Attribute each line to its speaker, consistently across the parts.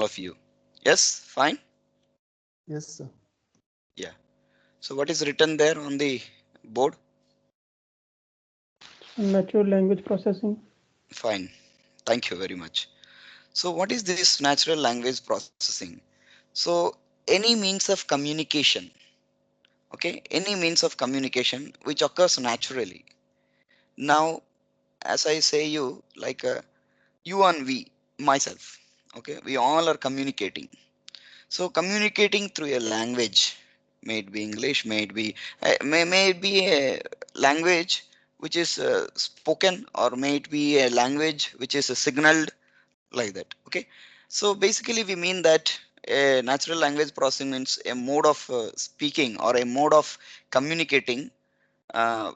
Speaker 1: of you. Yes, fine.
Speaker 2: Yes, sir.
Speaker 1: Yeah. So what is written there on the board?
Speaker 3: Natural language processing.
Speaker 1: Fine. Thank you very much. So what is this natural language processing? So any means of communication, okay, any means of communication which occurs naturally. Now, as I say you, like you and we, myself, okay, we all are communicating. So communicating through a language, may it be English, may it be a language which is spoken, or may it be a language which is signaled, like that. Okay. So basically, we mean that a natural language processing means a mode of speaking or a mode of communicating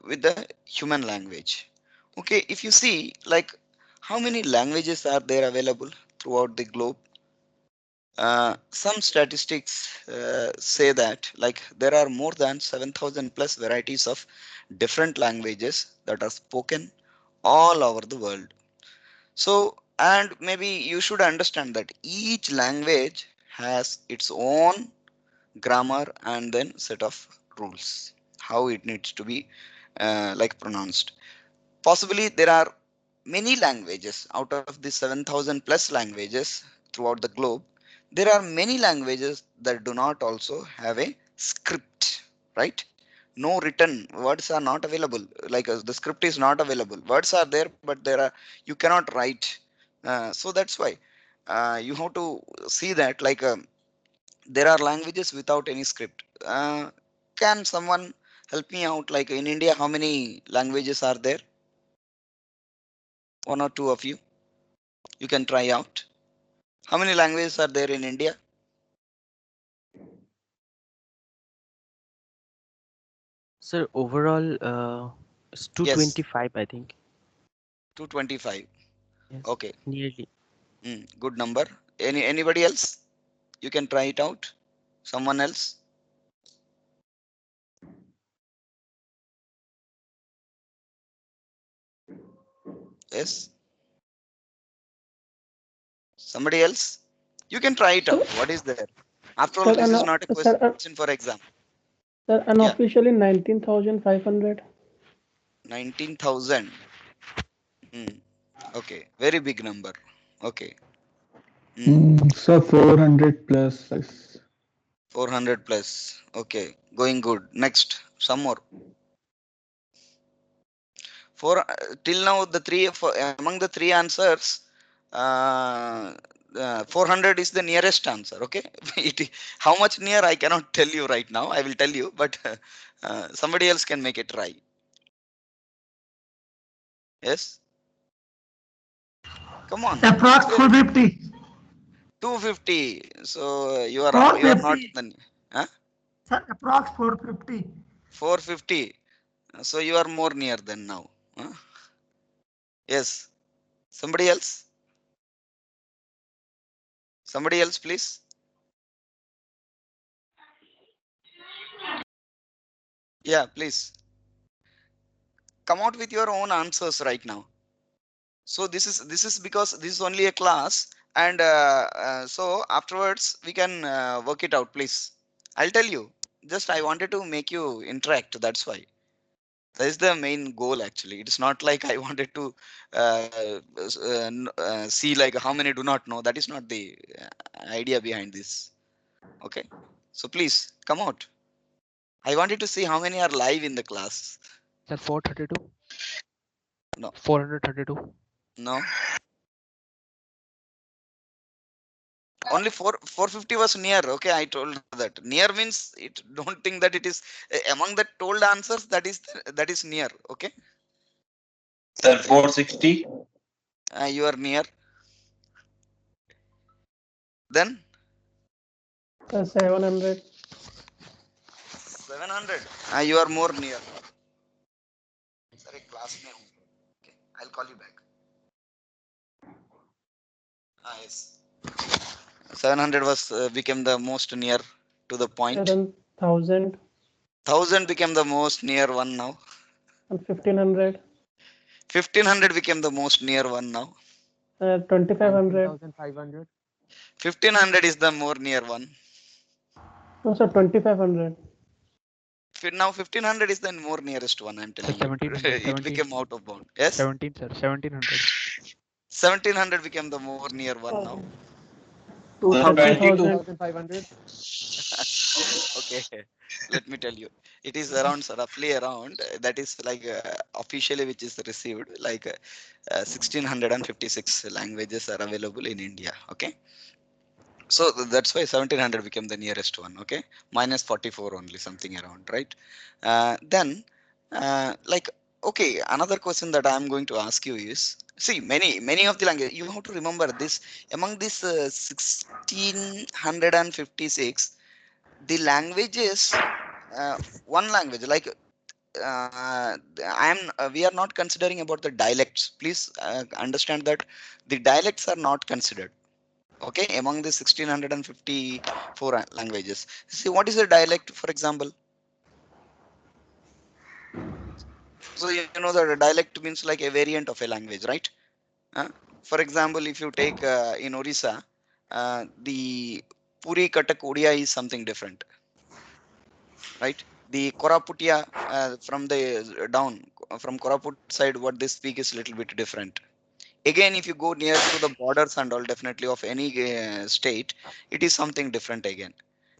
Speaker 1: with the human language. Okay. If you see, like, how many languages are there available throughout the globe? Some statistics say that like there are more than 7,000 plus varieties of different languages that are spoken all over the world. So, and maybe you should understand that each language has its own grammar and then set of rules, how it needs to be like pronounced. Possibly there are many languages out of the 7,000 plus languages throughout the globe. There are many languages that do not also have a script, right? No written words are not available. Like the script is not available. Words are there, but there are you cannot write. So that's why you have to see that like there are languages without any script. Can someone help me out? Like in India, how many languages are there? One or two of you, you can try out. How many languages are there in India?
Speaker 4: Sir, overall, it's
Speaker 1: Yes,
Speaker 4: 225, I think.
Speaker 1: 225.
Speaker 4: Yes,
Speaker 1: Okay,
Speaker 4: nearly.
Speaker 1: good number. Anybody else? You can try it out. Someone else? Yes, somebody else? You can try it
Speaker 3: Sir,
Speaker 1: out. What is there? After all,
Speaker 3: sir,
Speaker 1: this is not a
Speaker 3: sir,
Speaker 1: question for exam.
Speaker 3: sir,
Speaker 1: Yeah,
Speaker 3: unofficially 19,500.
Speaker 1: 19,000. Hmm. Okay, very big number. Okay. Hmm.
Speaker 2: So 400 plus. Yes.
Speaker 1: 400 plus. Okay, going good. Next, some more. For till now, the three among the three answers, uh, 400 is the nearest answer. Okay, how much near I cannot tell you right now. I will tell you, but somebody else can make a try. Yes, come on, it's
Speaker 5: Approx
Speaker 1: very
Speaker 5: 450.
Speaker 1: 250. So you are not
Speaker 5: 450.
Speaker 1: the huh?
Speaker 5: Sir, approx 450.
Speaker 1: 450. So you are more near than now. Huh? Yes, somebody else. Somebody else, please. Yeah, please come out with your own answers right now. So this is because this is only a class, and so afterwards we can work it out. Please, I'll tell you. Just I wanted to make you interact. That's why. That is the main goal actually. It's not like I wanted to see like how many do not know. That is not the idea behind this. Okay. So please come out. I wanted to see how many are live in the class.
Speaker 4: Sir, 432,
Speaker 1: No,
Speaker 4: 432.
Speaker 1: no. Only 450 was near. Okay, I told her that near means it. Don't think that it is among the told answers. That is near. Okay,
Speaker 6: Sir, 460.
Speaker 1: you are near. Then
Speaker 3: 700.
Speaker 1: 700. You are more near. Sorry, class mein hu. Okay, I'll call you back. Yes, 700 was became the most near to the point.
Speaker 3: 7,000
Speaker 1: 1,000 became the most near one now.
Speaker 3: and 1,500.
Speaker 1: 1,500 became the most near one now.
Speaker 3: 2,500.
Speaker 4: 19,500.
Speaker 1: 1500 is the more near one.
Speaker 3: No, sir, 2500.
Speaker 1: Now 1500 is the more nearest one, I'm telling you.
Speaker 4: 1700,
Speaker 1: It became out of bound. Yes?
Speaker 4: 17, sir, 1700.
Speaker 1: 1700 became the more near one now.
Speaker 3: 22,500.
Speaker 1: Okay, let me tell you. It is around, roughly around, that is like officially which is received, like 1656 languages are available in India. Okay. So that's why 1700 became the nearest one. Okay. Minus 44 only, something around, right? Then, like, okay, another question that I'm going to ask you is, see, many of the language, you have to remember this, among this 1656, the languages, one language, like, we are not considering about the dialects. Please understand that the dialects are not considered. Okay, among the 1654 languages. See, what is a dialect, for example? So you know that a dialect means like a variant of a language, right? Uh, for example, if you take in Orissa, the Puri Katak Odia is something different, right? The Koraputia from the down from Koraput side, what they speak is a little bit different. Again, if you go near to the borders and all, definitely of any state, it is something different again.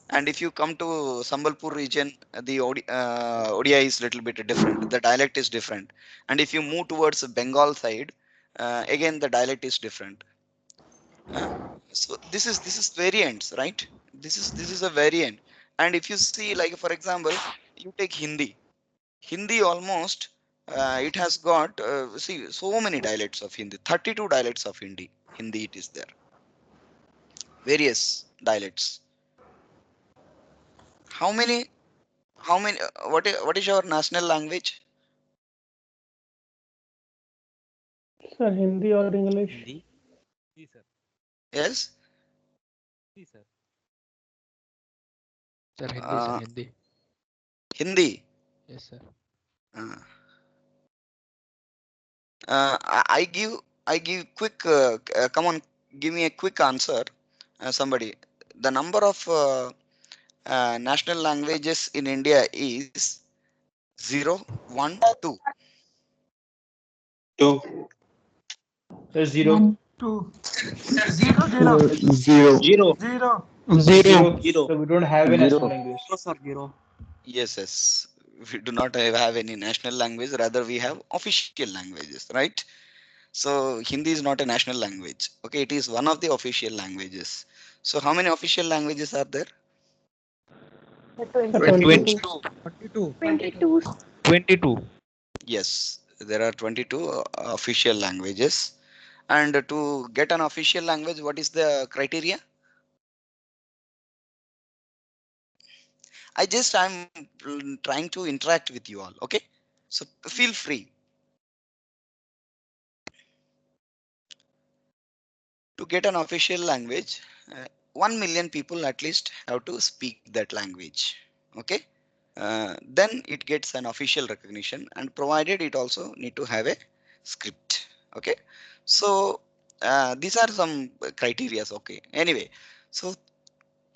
Speaker 1: And if you come to Sambalpur region, the Odia is little bit different. The dialect is different. And if you move towards Bengal side, again the dialect is different. Uh, so this is variants, right? This is a variant. And if you see, like for example, you take Hindi. Hindi almost it has got see so many dialects of Hindi. 32 dialects of Hindi. Hindi it is there. Various dialects. How many? How many? What is your national language?
Speaker 3: Sir, Hindi or English?
Speaker 7: Hindi? Ji sir.
Speaker 1: Yes.
Speaker 7: Ji sir.
Speaker 4: Sir, Hindi, sir,
Speaker 1: Uh,
Speaker 4: Hindi.
Speaker 1: Hindi.
Speaker 4: Yes, sir.
Speaker 1: Uh, I give quick. Come on, give me a quick answer. Somebody. The number of national languages in India is 0, 1, 2.
Speaker 6: 2.
Speaker 2: There's zero.
Speaker 5: 1, 2, 0, 0,
Speaker 2: Zero.
Speaker 6: 0.
Speaker 5: 0.
Speaker 3: Zero.
Speaker 7: Zero.
Speaker 2: So we don't have a national
Speaker 8: Zero.
Speaker 2: language.
Speaker 7: Zero sir, zero.
Speaker 1: Yes, yes. We do not have any national language. Rather, we have official languages, right? So Hindi is not a national language. Okay, it is one of the official languages. So how many official languages are there?
Speaker 3: Sir,
Speaker 4: 22.
Speaker 3: 22.
Speaker 7: 22. 22.
Speaker 1: Yes, there are 22 official languages. And to get an official language, what is the criteria? I'm trying to interact with you all. Okay, so feel free to get an official language. 1 million people at least have to speak that language. Okay, then it gets an official recognition, and provided it also need to have a script. Okay, so these are some criteria. Okay, anyway, so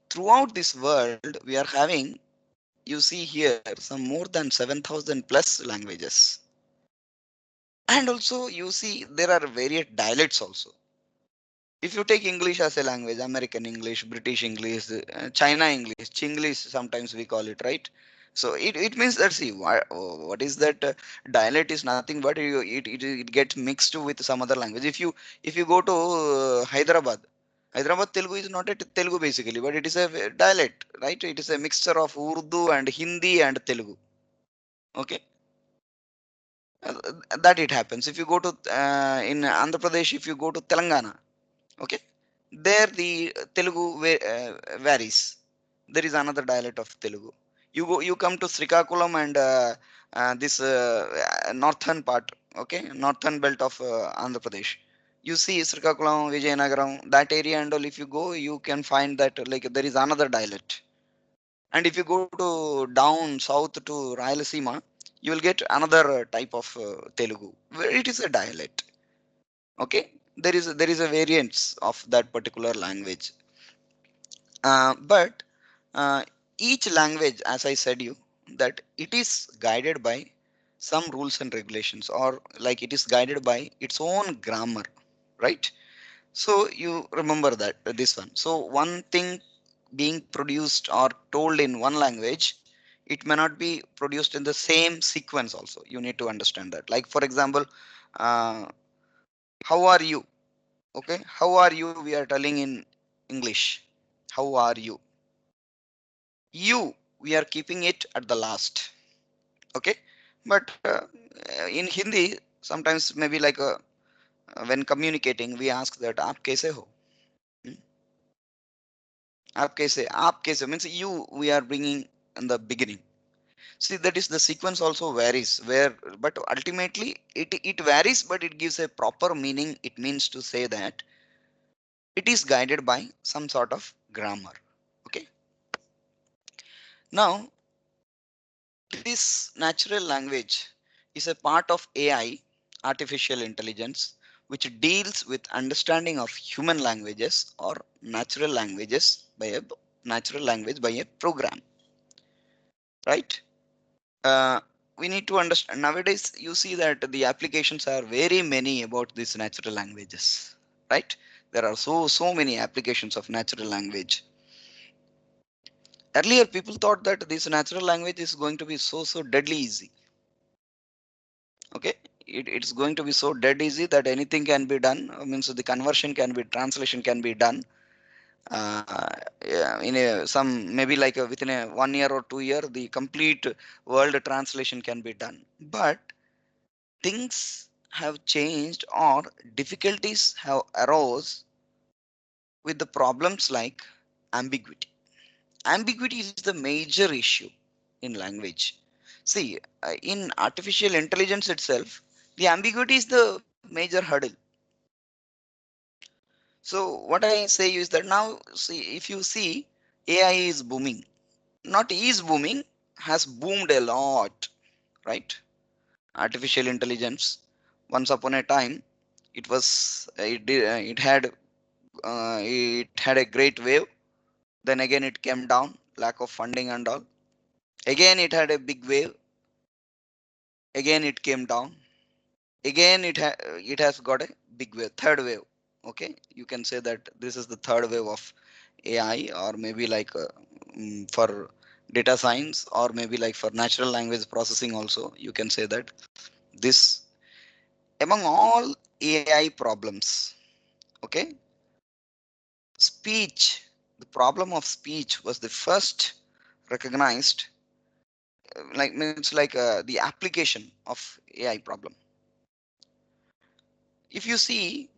Speaker 1: throughout this world we are having, you see here, some more than 7,000 plus languages. And also you see there are various dialects also. If you take English as a language, American English, British English, China English, Chinglish sometimes we call it, right? So it means that, see, what is that dialect is nothing but it gets mixed with some other language. If you go to Hyderabad Telugu is not a Telugu basically, but it is a dialect, right? It is a mixture of Urdu and Hindi and Telugu. Okay, that it happens. If you go to in Andhra Pradesh, if you go to Telangana, okay, there the Telugu varies. There is another dialect of Telugu. You come to Srikakulam and this northern part, okay, northern belt of Andhra Pradesh. You see Srikakulam, Vijayanagaram, that area and all. If you go, you can find that like there is another dialect. And if you go to down south to Rayalaseema, you will get another type of Telugu, where it is a dialect. Okay, there is a variance of that particular language. But uh, each language, as I said you, that it is guided by some rules and regulations, or like it is guided by its own grammar, right? So you remember that this one. So one thing being produced or told in one language, it may not be produced in the same sequence also. You need to understand that. Like for example, uh, how are you? Okay, how are you? We are telling in English. How are you? You, we are keeping it at the last. Okay, but in Hindi, sometimes maybe like when communicating, we ask that आप कैसे हो? Hmm? आप कैसे means you we are bringing in the beginning. See, that is the sequence also varies where, but ultimately it varies, but it gives a proper meaning. It means to say that it is guided by some sort of grammar. Okay. Now, this natural language is a part of AI, artificial intelligence, which deals with understanding of human languages or natural languages by a natural language by a program, right? uh, we need to understand nowadays you see that the applications are very many about these natural languages, right? There are so many applications of natural language. Earlier people thought that this natural language is going to be so deadly easy. Okay, it's going to be so dead easy that anything can be done. Means the conversion can be, translation can be done yeah, in a some maybe like within a 1 year or 2 year the complete world translation can be done. But things have changed or difficulties have arose with the problems like ambiguity. Ambiguity is the major issue in language. See, in artificial intelligence itself, the ambiguity is the major hurdle. So what I say is that now, see, if you see, AI is booming. Not is booming, has boomed a lot, right? Artificial intelligence. Once upon a time, it had a great wave. Then again it came down, lack of funding and all. Again it had a big wave. Again it came down. Again it has got a big wave, third wave. Okay, you can say that this is the third wave of AI, or maybe like for data science, or maybe like for natural language processing also. You can say that this among all AI problems. Okay, speech, the problem of speech was the first recognized, like means like the application of AI problem. If you see,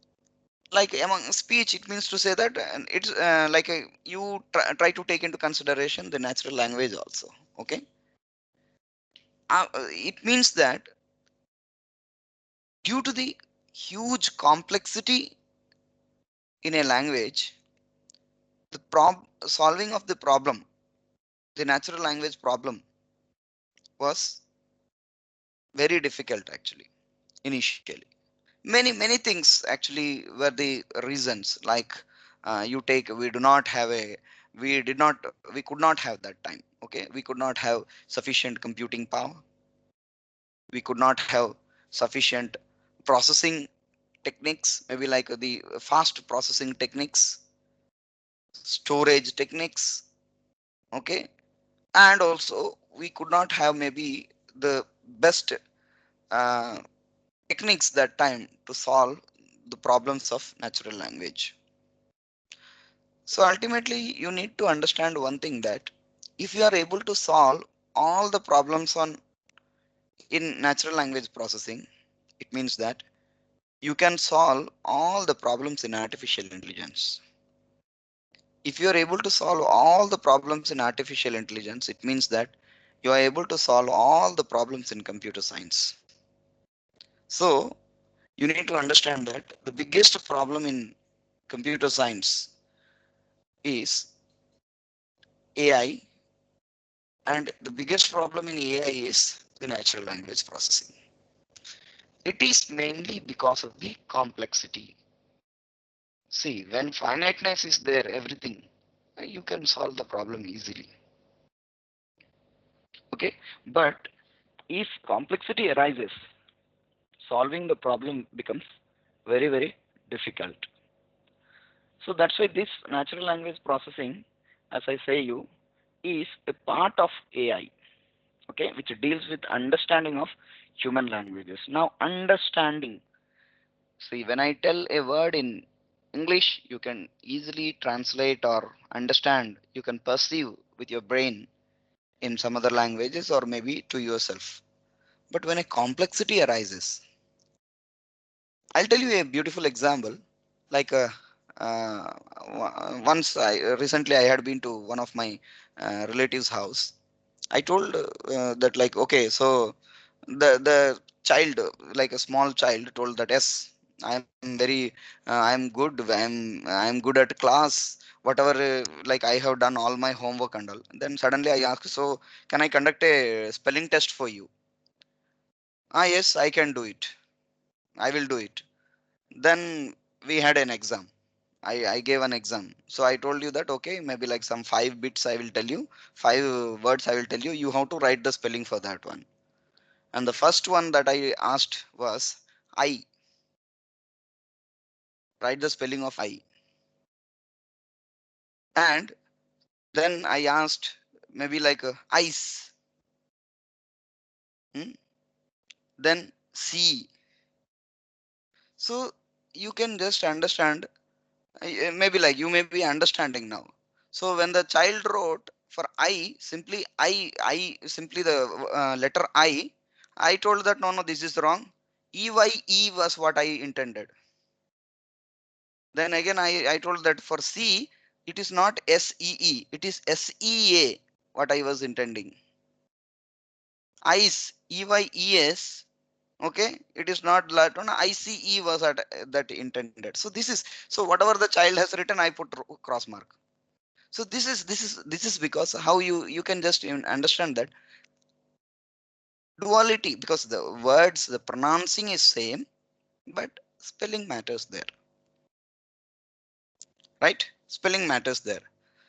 Speaker 1: like among speech, it means to say that it's like you try to take into consideration the natural language also. Okay, it means that due to the huge complexity in a language, the solving of the problem, the natural language problem, was very difficult actually initially. Many things actually were the reasons, like you take, we could not have that time. Okay, we could not have sufficient computing power, we could not have sufficient processing techniques, maybe like the fast processing techniques, storage techniques. Okay, and also we could not have maybe the best uh, techniques that time to solve the problems of natural language. So ultimately, you need to understand one thing, that if you are able to solve all the problems on in natural language processing, it means that you can solve all the problems in artificial intelligence. If you are able to solve all the problems in artificial intelligence, it means that you are able to solve all the problems in computer science. So you need to understand that the biggest problem in computer science is AI, and the biggest problem in AI is the natural language processing. It is mainly because of the complexity. See, when finiteness is there, everything you can solve the problem easily. Okay, but if complexity arises, solving the problem becomes very, very difficult. So that's why this natural language processing, as I say you, is a part of AI, okay, which deals with understanding of human languages. Now, understanding. See, when I tell a word in English, you can easily translate or understand. You can perceive with your brain in some other languages or maybe to yourself. But when a complexity arises, I'll tell you a beautiful example. Like once I recently I had been to one of my relatives' house. I told that like okay, so the child, like a small child, told that yes, I'm very, I'm good, I'm good at class. Whatever, like I have done all my homework and all. Then suddenly I asked, so can I conduct a spelling test for you? Ah, yes, I can do it. I will do it. Then we had an exam. I gave an exam. So I told you that okay, maybe like some 5 bits I will tell you, 5 words I will tell you. You have to write the spelling for that one. And the first one that I asked was I. Write the spelling of I. And then I asked maybe like ice. Hmm? Then C. So you can just understand. Maybe like you may be understanding now. So when the child wrote for I simply the letter I told that no, this is wrong. EYE was what I intended. Then again, I told that for C, it is not SEE, it is SEA, what I was intending. ICE, EYES, okay, it is not that one, ICE was that intended. So this is, so whatever the child has written, I put cross mark. So this is because how you can just even understand that duality, because the words, the pronouncing is same, but spelling matters there, right? Spelling matters there.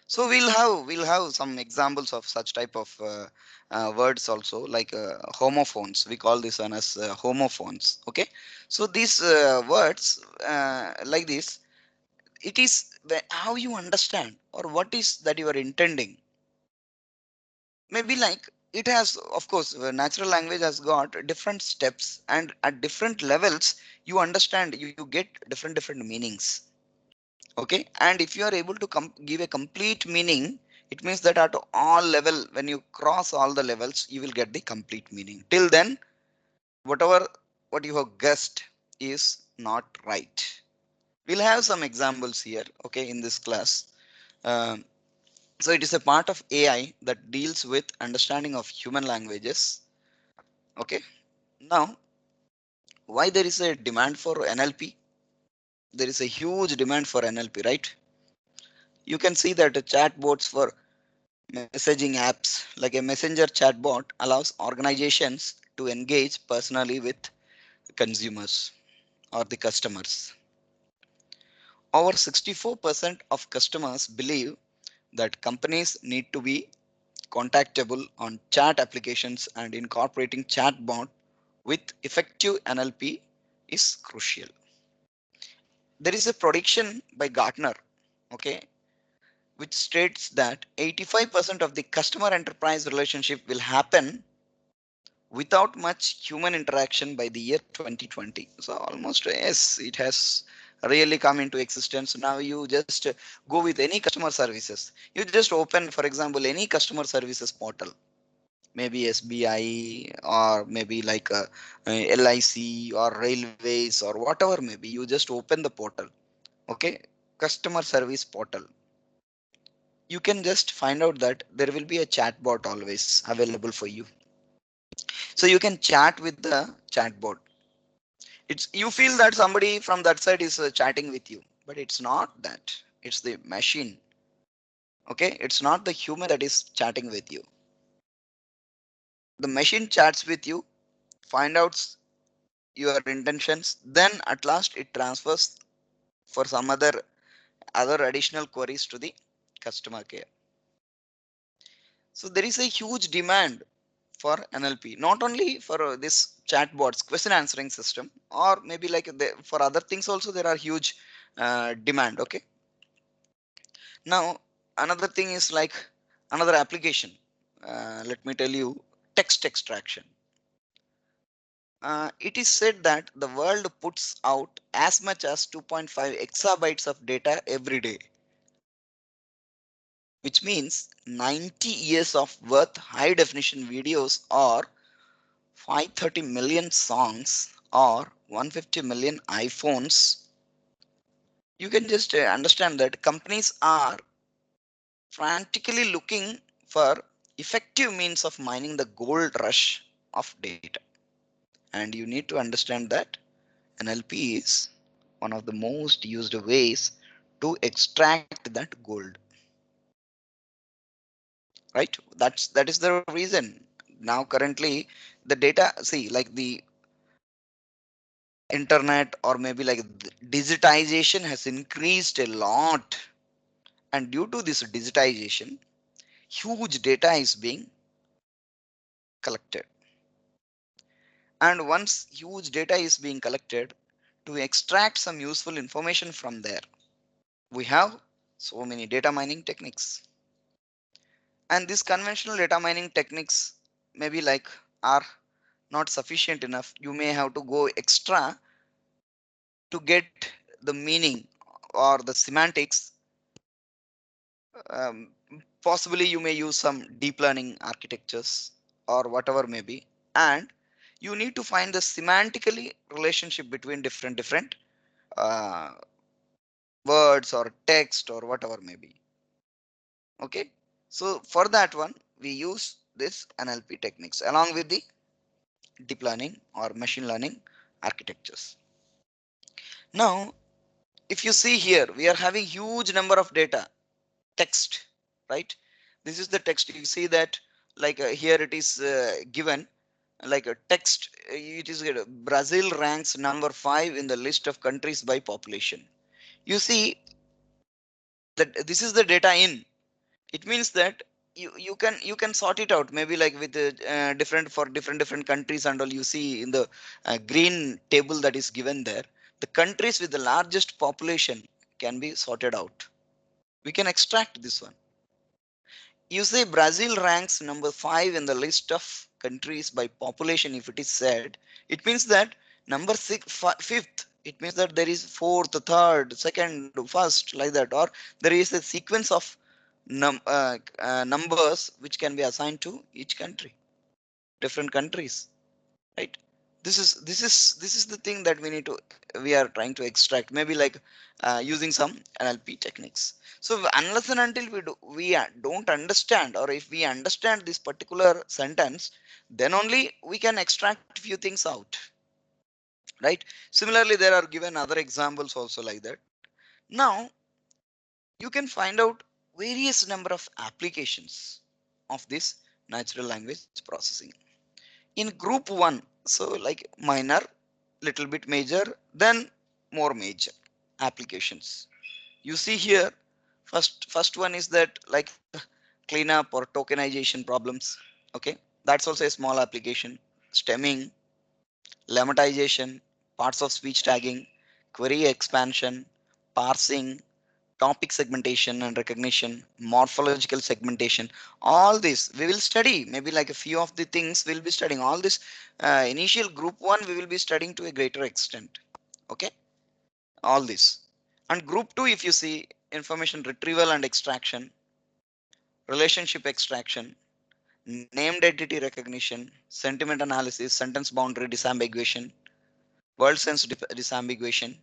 Speaker 1: So we'll have some examples of such type of words also, like homophones. We call this one as homophones. Okay, so these words like this, it is how you understand or what is that you are intending. Maybe like it has, of course, natural language has got different steps, and at different levels you understand. You get different meanings. Okay, and if you are able to give a complete meaning, it means that at all level, when you cross all the levels, you will get the complete meaning. Till then, whatever what you have guessed is not right. We'll have some examples here, okay, in this class. Um, so it is a part of AI that deals with understanding of human languages. Okay, now why there is a demand for NLP? There is a huge demand for NLP, right? You can see that the chatbots for messaging apps like a messenger chatbot allows organizations to engage personally with consumers or the customers. Over 64% of customers believe that companies need to be contactable on chat applications, and incorporating chatbot with effective NLP is crucial. There is a prediction by Gartner, okay, which states that 85% of the customer enterprise relationship will happen without much human interaction by the year 2020. So almost yes, it has really come into existence. Now you just go with any customer services. You just open, for example, any customer services portal, maybe SBI or maybe like LIC or railways or whatever maybe. You just open the portal, okay, customer service portal. You can just find out that there will be a chatbot always available for you. So you can chat with the chatbot. It's, you feel that somebody from that side is chatting with you, but it's not that. It's the machine. Okay, it's not the human that is chatting with you. The machine chats with you, find out your intentions, then at last it transfers for some other additional queries to the customer care. So there is a huge demand for NLP, not only for this chatbots, question answering system, or maybe like for other things also there are huge demand. Okay. Now another thing is like another application. Let me tell you, text extraction. It is said that the world puts out as much as 2.5 exabytes of data every day, which means 90 years of worth high definition videos or 530 million songs or 150 million iPhones. You can just understand that companies are frantically looking for effective means of mining the gold rush of data. And you need to understand that NLP is one of the most used ways to extract that gold. Right? That is the reason. Now currently the data, see, like the internet or maybe like digitization has increased a lot, and due to this digitization huge data is being collected, and once huge data is being collected, to extract some useful information from there, we have so many data mining techniques, and these conventional data mining techniques maybe like are not sufficient enough. You may have to go extra to get the meaning or the semantics. um, Possibly you may use some deep learning architectures or whatever may be, and you need to find the semantically relationship between different uh, words or text or whatever may be. Okay, so for that one we use this NLP techniques along with the deep learning or machine learning architectures. Now if you see here, we are having huge number of data text, right? This is the text. You see that like here it is given like a text. It is Brazil ranks number 5 in the list of countries by population. You see that this is the data in. It means that you can sort it out maybe like with different for different countries and all. You see in the green table that is given there, the countries with the largest population can be sorted out. We can extract this one. You say Brazil ranks number 5 in the list of countries by population. If it is said, it means that number fifth, it means that there is fourth, third, second, first, like that, or there is a sequence of numbers which can be assigned to each country, different countries, right? This is the thing that we are trying to extract, maybe like using some NLP techniques. So unless and until don't understand, or if we understand this particular sentence, then only we can extract few things out, right? Similarly, there are given other examples also like that. Now you can find out various number of applications of this natural language processing in group 1. So like minor, little bit major, then more major applications. You see here, first one is that like cleanup or tokenization problems. Okay, that's also a small application. Stemming, lemmatization, parts of speech tagging, query expansion, parsing, topic segmentation and recognition, morphological segmentation. All this we will study. Maybe like a few of the things we'll be studying. All this initial group 1 we will be studying to a greater extent. Okay, all this. And group 2, if you see, information retrieval and extraction, relationship extraction, named entity recognition, sentiment analysis, sentence boundary disambiguation, word sense disambiguation,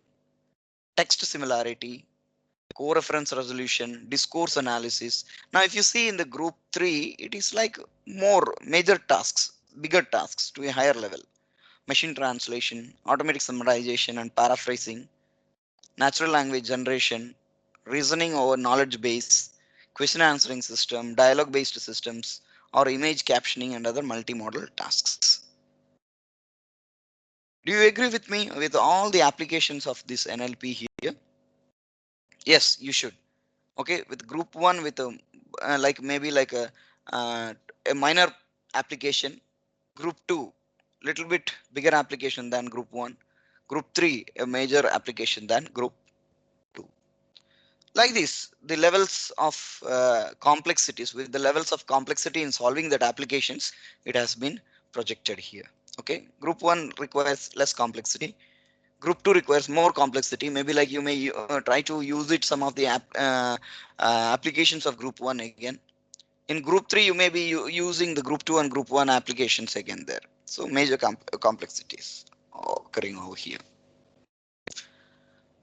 Speaker 1: text similarity, co-reference resolution, discourse analysis. Now, if you see in the group 3, it is like more major tasks, bigger tasks to a higher level. Machine translation, automatic summarization and paraphrasing, natural language generation, reasoning over knowledge base, question answering system, dialogue based systems, or image captioning and other multimodal tasks. Do you agree with me with all the applications of this NLP here? Yes, you should. Okay, with group 1 with like maybe like a minor application. Group 2 little bit bigger application than group 1. Group 3 a major application than group 2. Like this, the levels of complexities, with the levels of complexity in solving that applications, it has been projected here. Okay, group 1 requires less complexity, group 2 requires more complexity. Maybe like you may try to use it some of the applications of group 1 again. In group 3 you may be using the group 2 and group 1 applications again there. So major complexities occurring over here.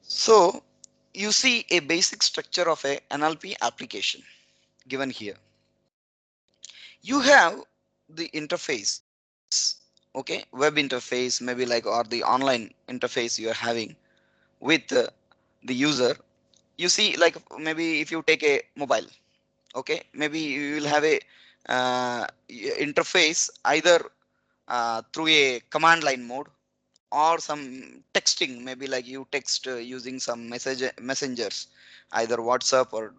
Speaker 1: So you see a basic structure of a NLP application given here. You have the interface, okay, web interface, maybe like, or the online interface you are having with the user. You see, like maybe if you take a mobile, okay, maybe you will have a interface either through a command line mode or some texting, maybe like you text using some messengers, either WhatsApp or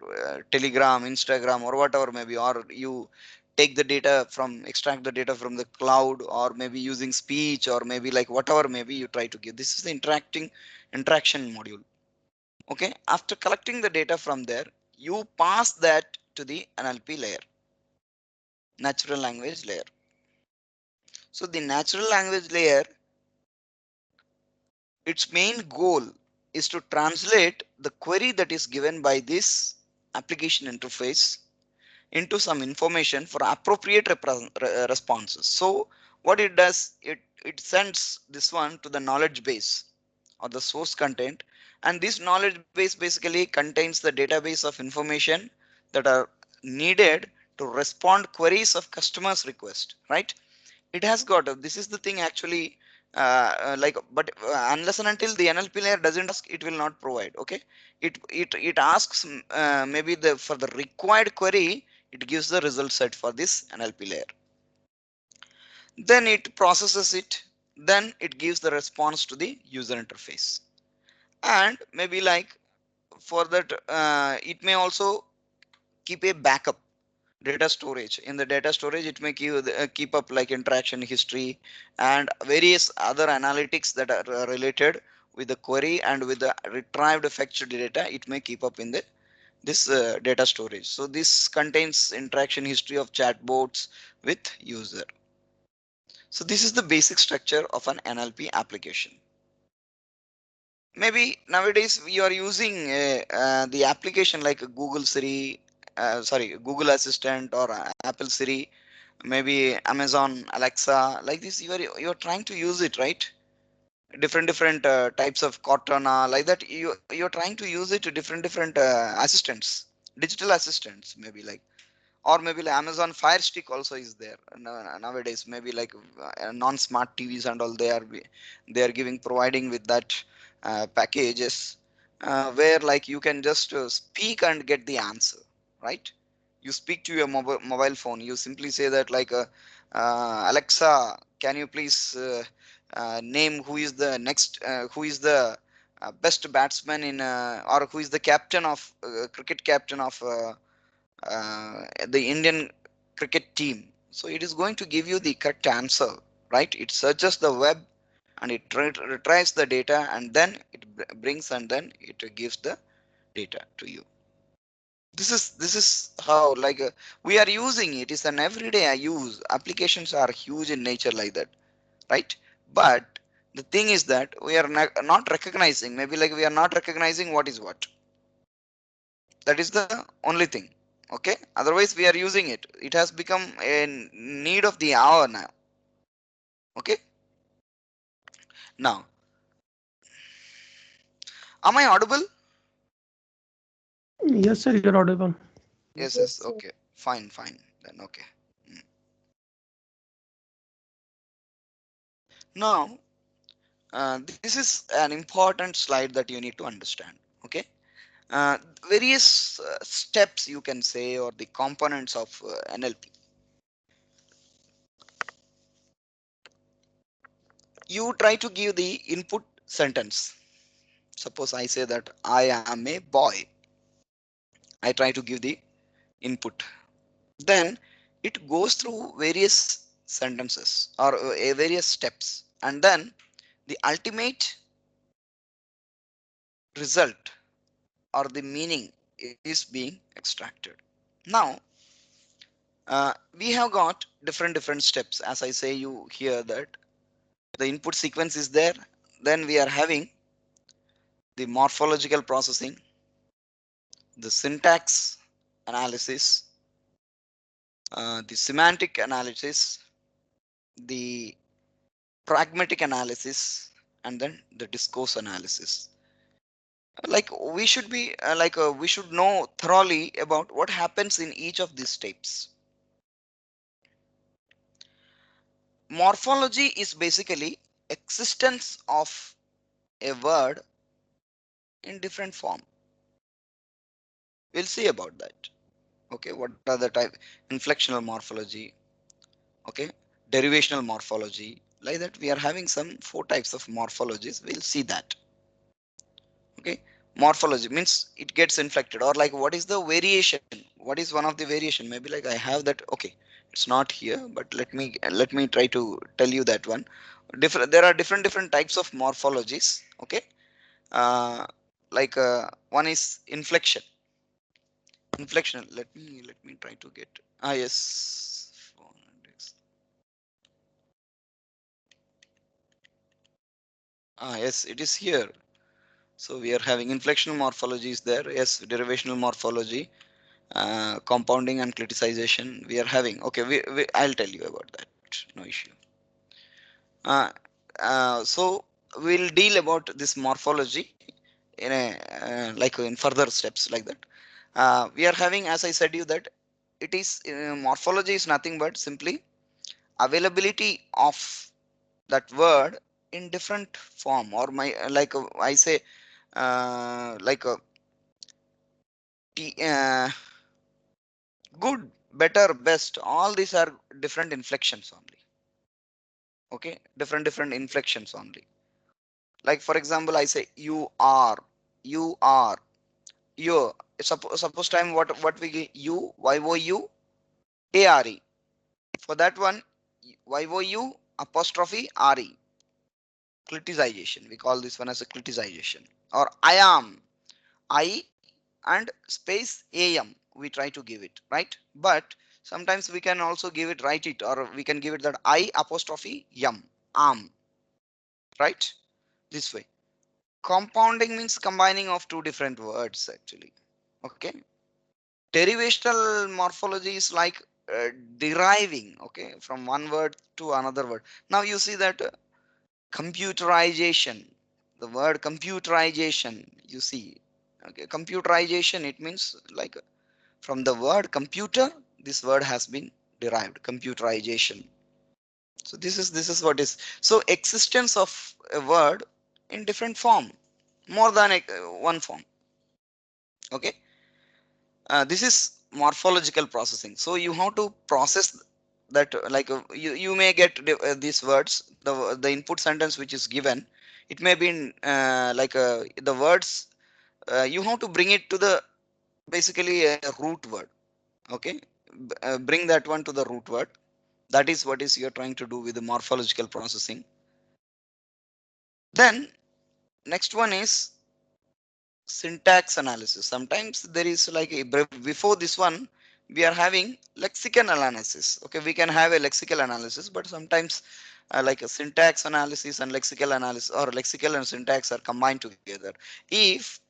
Speaker 1: Telegram, Instagram, or whatever maybe, or you take the data from, extract the data from the cloud, or maybe using speech, or maybe like whatever maybe you try to give. This is the interaction module. Okay, after collecting the data from there, you pass that to the NLP layer, natural language layer. So the natural language layer, its main goal is to translate the query that is given by this application interface into some information for appropriate responses. So what it does, it sends this one to the knowledge base or the source content, and this knowledge base basically contains the database of information that are needed to respond queries of customers request, right? It has got this is the thing actually, like, but unless and until the NLP layer doesn't ask, it will not provide. Okay, it asks maybe the for the required query, it gives the result set for this NLP layer, then it processes it, then it gives the response to the user interface. And maybe like for that it may also keep a backup data storage. In the data storage, it may keep up like interaction history and various other analytics that are related with the query and with the retrieved fetched data. It may keep up in the this data storage. So this contains interaction history of chatbots with user. So this is the basic structure of an NLP application. Maybe nowadays we are using the application like Google Siri, Google Assistant, or Apple Siri, maybe Amazon Alexa, like this. You are trying to use it, right? Different types of Cortana, like that. You're trying to use it to different assistants, digital assistants, maybe like, or maybe like Amazon Fire Stick also is there nowadays. Maybe like non-smart TVs and all, they are providing with that packages where like you can just speak and get the answer, right? You speak to your mobile phone. You simply say that like Alexa, can you please name who is the next who is the best batsman in or who is the captain of cricket captain of the Indian cricket team. So it is going to give you the correct answer, right? It searches the web and it retrieves the data, and then it brings and then it gives the data to you. This is how like we are using it. It's an everyday use. Applications are huge in nature like that, right? But the thing is that we are not recognizing. Maybe like we are not recognizing what is what. That is the only thing. Okay, otherwise we are using it. It has become a need of the hour now. Okay, now am I audible?
Speaker 3: Yes, sir, you're audible.
Speaker 1: Yes, okay, fine then. Okay, now this is an important slide that you need to understand. Okay, uh, various steps you can say, or the components of NLP. You try to give the input sentence. Suppose I say that I am a boy, I try to give the input. Then it goes through various sentences or various steps, and then the ultimate result or the meaning is being extracted. Now we have got different steps. As I say, you hear that the input sequence is there. Then we are having the morphological processing, the syntax analysis, the semantic analysis, the pragmatic analysis, and then the discourse analysis. Like we should be we should know thoroughly about what happens in each of these steps. Morphology is basically existence of a word in different form. We'll see about that. Okay, what are the type? Inflectional morphology, okay, derivational morphology, like that. We are having some 4 types of morphologies. We'll see that. Okay, morphology means it gets inflected, or like what is the variation, what is one of the variation, maybe like I have that. Okay, it's not here, but let me try to tell you that one. There are different types of morphologies. Okay, uh, one is inflection. Let me try to get, yes, yes, it is here. So we are having inflectional morphology is there. Yes, derivational morphology, compounding and criticization we are having. Okay, I'll tell you about that. No issue. Uh, so we'll deal about this morphology in a in further steps like that. We are having, as I said you, that it is morphology is nothing but simply availability of that word in different form, or my I say like a good, better, best, all these are different inflections only. Okay, different inflections only. Like for example, I say you are, you are, you. Suppose time what we get, you, you, are. For that one, you apostrophe re. Criticization. We call this one as a criticization. Or I am, I and space am. We try to give it right, but sometimes we can also give it, write it, or we can give it that I apostrophe am, right, this way. Compounding means combining of 2 different words actually. Okay, derivational morphology is like deriving, okay, from one word to another word. Now you see that computerization, the word computerization, you see, okay, computerization, it means like from the word computer, this word has been derived, computerization. So this is what is. So existence of a word in different form, more than one form. Okay, this is morphological processing. So you have to process that, you may get these words, the input sentence which is given. It may be in, the words. You have to bring it to the basically a root word. Okay, bring that one to the root word. That is what is you're trying to do with the morphological processing. Then next one is syntax analysis. Sometimes there is like before this one we are having lexical analysis. Okay, we can have a lexical analysis, but sometimes like a syntax analysis and lexical analysis, or lexical and syntax are combined together. If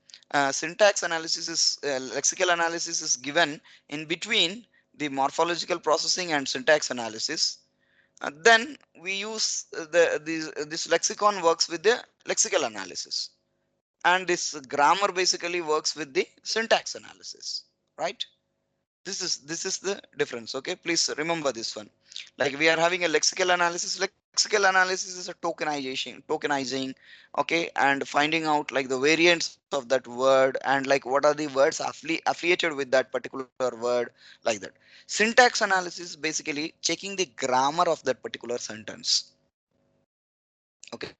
Speaker 1: syntax analysis is lexical analysis is given in between the morphological processing and syntax analysis, then we use this lexicon works with the lexical analysis, and this grammar basically works with the syntax analysis, right? This is the difference. Okay, please remember this one. Like we are having a lexical analysis. Lexical analysis is a tokenizing, okay, and finding out like the variants of that word, and like what are the words affiliated with that particular word, like that. Syntax analysis basically checking the grammar of that particular sentence. Okay,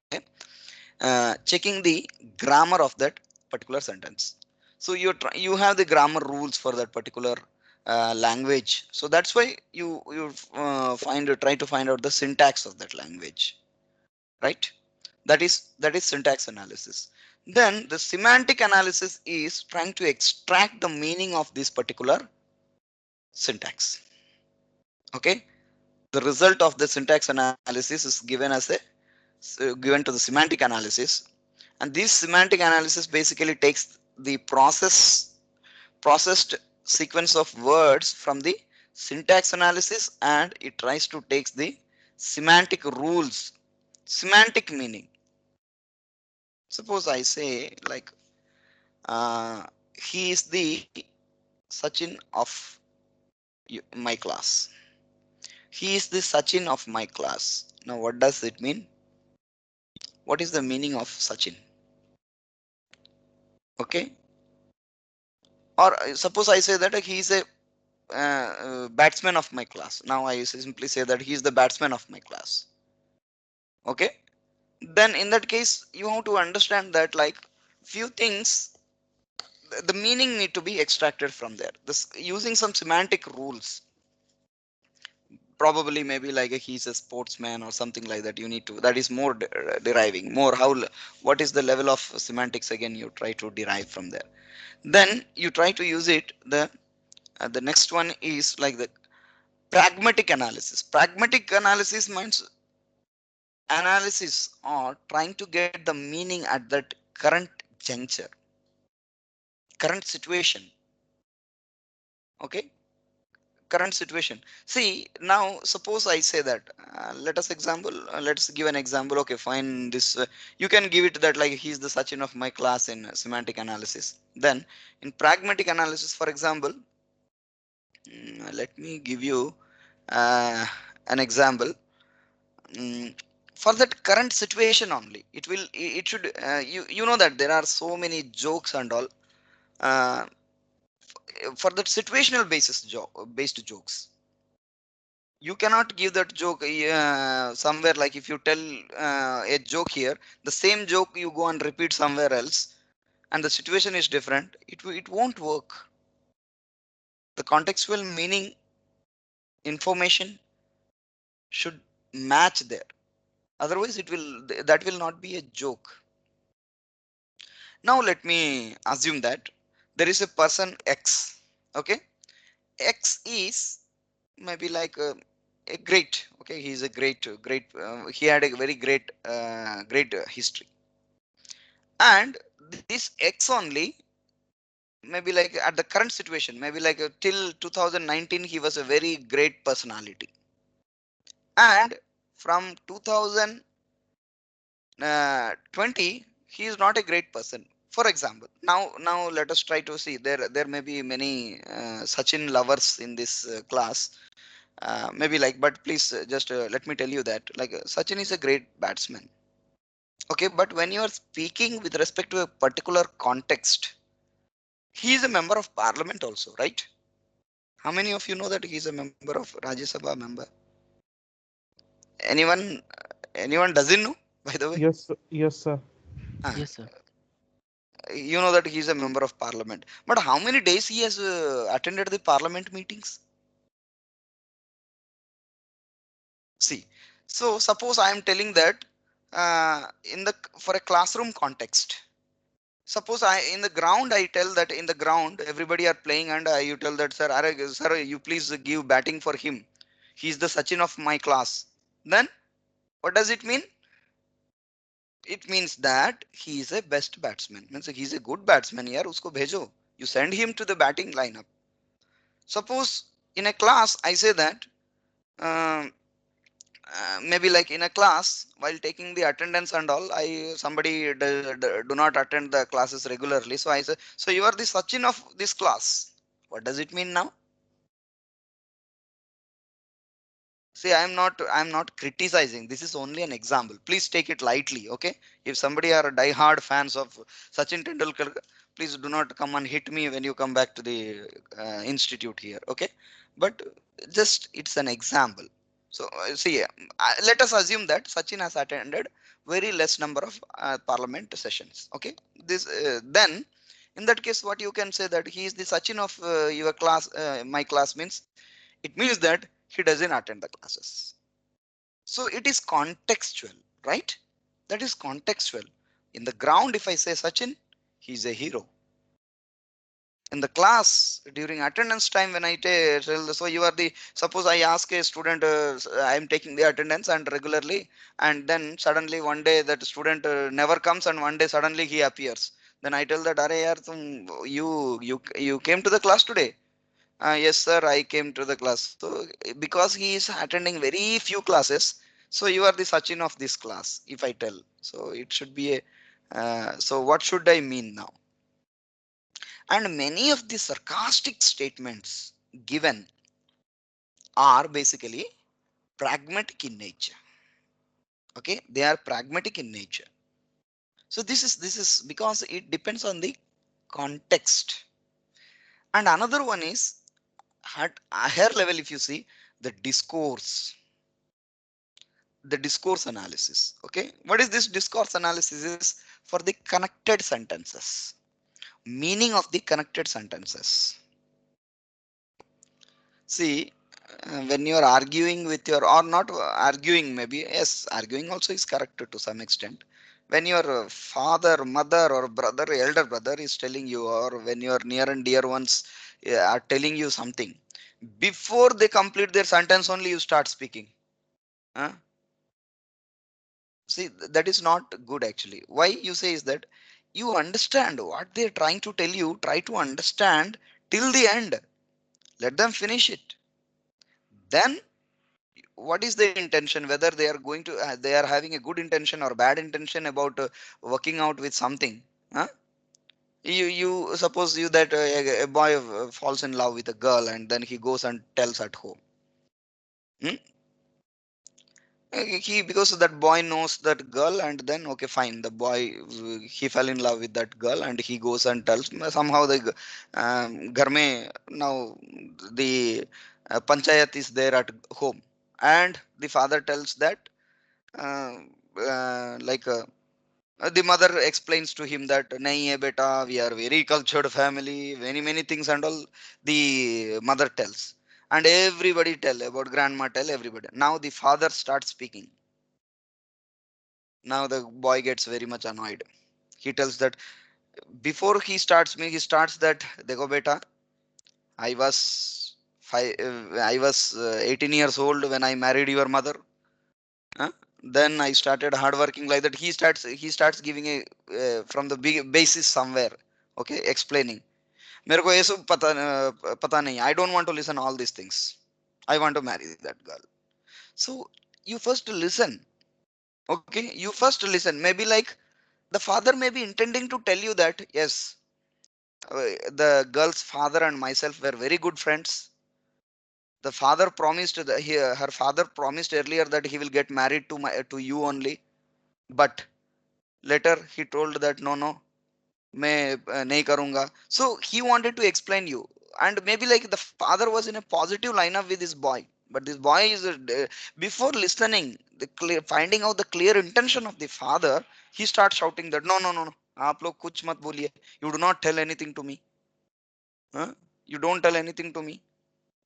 Speaker 1: checking the grammar of that particular sentence. So you have the grammar rules for that particular language. So that's why you try to find out the syntax of that language, right? That is syntax analysis. Then the semantic analysis is trying to extract the meaning of this particular syntax. Okay, the result of the syntax analysis is given as given to the semantic analysis, and this semantic analysis basically takes the processed sequence of words from the syntax analysis, and it tries to take the semantic rules, semantic meaning. Suppose I say like he is the Sachin of my class. He is the Sachin of my class. Now what does it mean? What is the meaning of Sachin? Okay. Or suppose I say that he is a batsman of my class. Now I simply say that he is the batsman of my class. Okay. Then in that case, you have to understand that like few things, the meaning need to be extracted from there. This using some semantic rules. Probably maybe like he's a sportsman or something like that. You need to, that is more deriving more how, what is the level of semantics, again you try to derive from there. Then you try to use it. The next one is like the pragmatic analysis. Pragmatic analysis means analysis or trying to get the meaning at that current juncture, current situation. Okay, current situation. See, now suppose I say that let's give an example. Okay, fine, this you can give it that like he's the Sachin of my class in semantic analysis. Then in pragmatic analysis, for example, let me give you an example. For that current situation only, it should you know that there are so many jokes and all uh, for that situational based jokes. You cannot give that joke somewhere, like if you tell a joke here, the same joke you go and repeat somewhere else and the situation is different, it won't work. The contextual meaning information should match there, otherwise that will not be a joke. Now let me assume that there is a person X. Okay, X is maybe like a great, okay, he is a great he had a very great history, and this X only, maybe like at the current situation, maybe like till 2019 he was a very great personality, and from 2020 he is not a great person, for example. Now let us try to see, there may be many Sachin lovers in this class. Maybe like, but please just let me tell you that like Sachin is a great batsman. Okay, but when you are speaking with respect to a particular context, he is a member of parliament also, right? How many of you know that he is a member of Rajya Sabha member? Anyone doesn't know, by the way?
Speaker 3: Yes, yes, sir.
Speaker 1: Ah,
Speaker 4: Yes, sir.
Speaker 1: you know that he is a member of parliament, but how many days he has attended the parliament meetings? See, so suppose I am telling that in the for a classroom context, suppose I in the ground I tell that in the ground everybody are playing, and you tell that sir, you please give batting for him, he's the Sachin of my class. Then what does it mean? It means that he is a best batsman, means he's a good batsman. Yaar, usko bhejo, you send him to the batting lineup. Suppose in a class I say that um, maybe like in a class while taking the attendance and all, somebody do not attend the classes regularly, so I say, so you are the Sachin of this class. What does it mean now? See, I'm not criticizing, this is only an example, please take it lightly. Okay, if somebody are die-hard fans of Sachin Tendulkar, please do not come and hit me when you come back to the institute here. Okay, but just it's an example. So see, let us assume that Sachin has attended very less number of parliament sessions. Okay, this then In that case, what you can say that he is the Sachin of your class, my class means it means that he doesn't attend the classes. So it is contextual, right? That is contextual. In the ground, if I say Sachin, he is a hero. In the class during attendance time, when I tell, so you are the, suppose I ask a student, I am taking the attendance and regularly, and then suddenly one day that student never comes, and one day suddenly he appears. Then I tell that, Are yaar, you came to the class today? Yes, sir, I came to the class. So because he is attending very few classes, so you are the Sachin of this class, if I tell. So it should be a, so what should I mean now? And many of the sarcastic statements given are basically pragmatic in nature. Okay, they are pragmatic in nature. So this is because it depends on the context. And another one is at a higher level, if you see the discourse analysis. Okay, what is this discourse analysis? Is for the connected sentences, meaning of the connected sentences. See, when you are arguing with your, or not arguing, maybe, yes, arguing also is correct to some extent. When your father, mother, or brother, elder brother is telling you, or when your near and dear ones are telling you something, before they complete their sentence, only you start speaking. Huh? See, that is not good actually. Why you say is that you understand what they're trying to tell you, try to understand till the end. Let them finish it. Then what is the intention, whether they are going to they are having a good intention or bad intention about working out with something. Huh? You suppose you that a boy falls in love with a girl and then he goes and tells at home. Hmm? He, because that boy knows that girl, and then okay, fine, the boy he fell in love with that girl and he goes and tells. Somehow the घर में now the panchayat is there at home, and the father tells that uh, like the mother explains to him that nahi hai beta, we are very cultured family, many things and all. The mother tells, and everybody tell about, grandma tell everybody. Now the father starts speaking. Now the boy gets very much annoyed. He tells that, before he starts that, देखो बेटा, I was I was 18 years old when I married your mother. Huh? Then I started hard working like that. He starts giving a from the big basis somewhere. Okay, explaining. मेरे को ये सब पता नहीं. I don't want to listen all these things. I want to marry that girl. So you first listen. Okay, you first listen. Maybe like the father may be intending to tell you that yes, the girl's father and myself were very good friends. The father promised that her father promised earlier that he will get married to you only, but later he told that no, मैं नहीं करूंगा. So he wanted to explain you, and maybe like the father was in a positive lineup with this boy, but this boy is before listening finding out the clear intention of the father, he starts shouting that no, आप लोग कुछ मत बोलिए, you do not tell anything to me. Huh? You don't tell anything to me.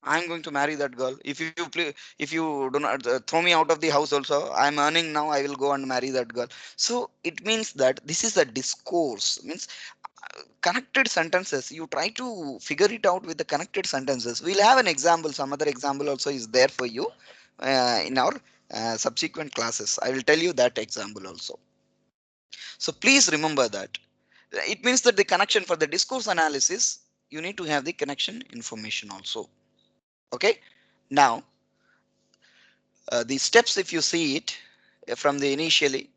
Speaker 1: I'm going to marry that girl. If you do not throw me out of the house also, I'm earning now, I will go and marry that girl. So it means that this is a discourse. Means connected sentences. You try to figure it out with the connected sentences. We'll have an example. Some other example also is there for you in our subsequent classes. I will tell you that example also. So please remember that. It means that the connection for the discourse analysis, you need to have the connection information also. Okay. Now, the steps, if you see it from the initially,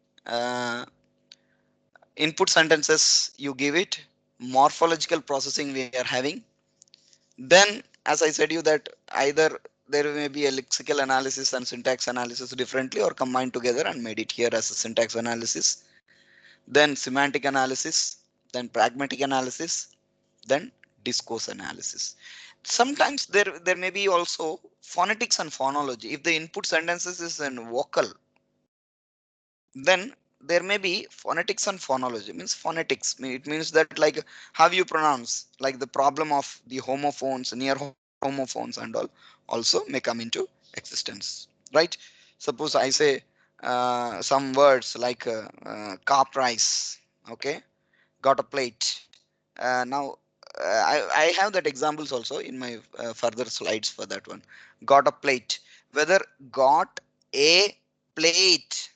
Speaker 1: input sentences, you give it, morphological processing we are having. Then, as I said you that either there may be a lexical analysis and syntax analysis differently or combined together and made it here as a syntax analysis. Then semantic analysis, then pragmatic analysis, then discourse analysis. Sometimes there may be also phonetics and phonology. If the input sentences is in vocal, then there may be phonetics and phonology. Means phonetics, it means that like how you pronounce, like the problem of the homophones, near homophones and all also may come into existence, right? Suppose I say some words like car price, okay, got a plate. Now I have that examples also in my further slides for that one. Got a plate, whether got a plate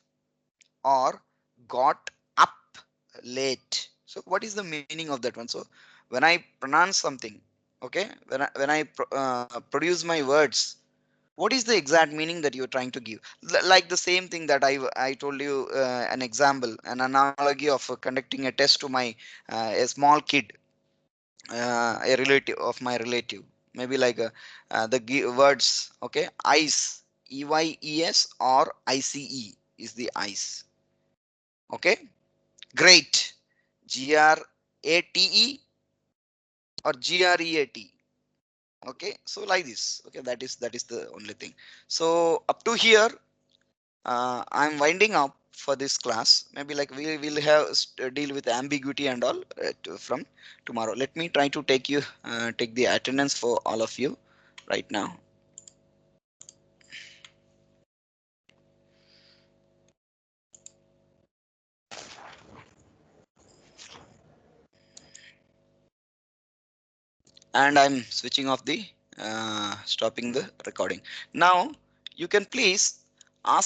Speaker 1: or got up late. So what is the meaning of that one? So when I pronounce something, okay, when I produce my words, what is the exact meaning that you're trying to give? Like the same thing that I told you an example, an analogy of conducting a test to my a small kid, a relative of my relative, maybe like words, okay, ice, EYES or ICE is the ice, okay, great, GRATE or GREAT, okay. So like this, okay, that is the only thing. So up to here, I'm winding up for this class. Maybe like we will have deal with ambiguity and all from tomorrow. Let me try to take the attendance for all of you right now. And I'm switching off the stopping the recording. Now you can please ask